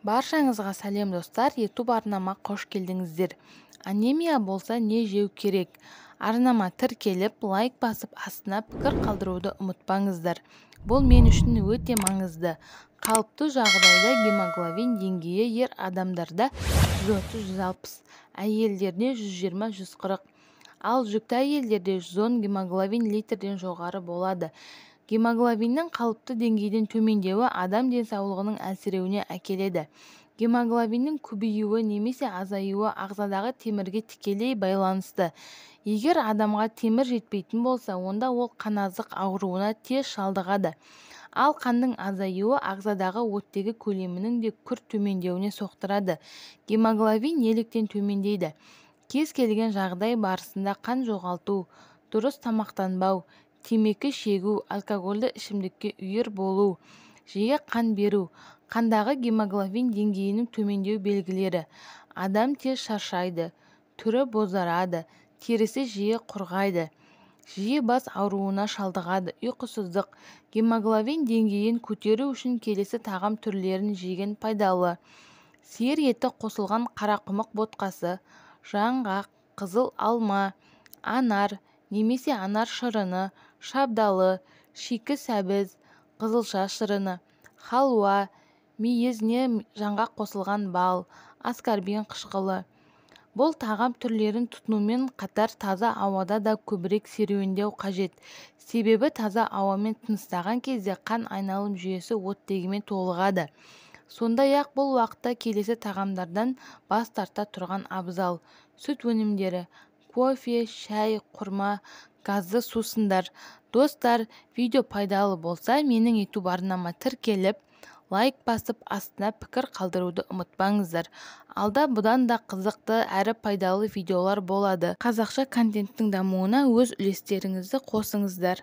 Баршаңызға сәлем достар, YouTube арнама қош келдіңіздер. Анемия болса не жеу керек? Арнама тіркеліп, лайк басып, астына пікір қалдыруды ұмытпаңыздар. Бұл мен үшін өте маңызды. Қалыпты жағдайда гемоглобин деңгейі ер адамдарда 130-160, әйелдерде 120-140, ал жүкті әйелдерде 110 гемоглобин литрден жоғары болады. Гемоглобиннің қалыпты деңгейден төмендеуі адам денсаулығының әлсіреуіне әкеледі. Гемоглобиннің көбеюі немесе азаюы ағзадағы темірге тікелей байланысты. Егер адамға темір жетпейтін болса, онда ол қаназық ауруына тез шалдығады. Ал қандың азаюы ағзадағы оттегі көлемінің де күрт төмендеуіне соқтырады. Гемоглобин неліктен төмендейді? Кез келген жағдай барысында қан жоғалту, дұрыс тамақтанбау, темекі шегу, алкогольді ішімдікке үйір болу, жиі қан беру, қандағы гемоглобин деңгейінің төмендеу белгілері. Адам тез шаршайды, түрі бозарады, терісі жиі құрғайды, жиі бас ауруына шалдығады, ұйқысыздық. Гемоглобин деңгейін көтеру үшін келесі тағам түрлерін жеген пайдалы: сиыр еті қосылған қарақұмық ботқасы, жаңғақ, қызыл алма, анар немесе анар шырыны, шабдалы, шикі сәбіз, қызылша шырыны, халуа, мейіз не жаңғақ қосылған бал, аскорбин қышқылы. Бұл тағам түрлерін тұтынумен қатар таза ауада да көбірек серуендеу қажет. Себебі таза ауамен тыныстаған кезде қан айналым жүйесі оттегімен толығады. Сондай-ақ бұл уақытта келесі тағамдардан бас тарта тұрған абзал: сүт өнімдері, кофе, шай, құрма, газды сусындар. Достар, видео пайдалы болса, менің YouTube арнама тіркеліп, лайк басып, астына пікір қалдыруды ұмытпаңыздар. Алда бұдан да қызықты әрі пайдалы видеолар болады. Қазақша контенттің дамуына өз үлестеріңізді қосыңыздар.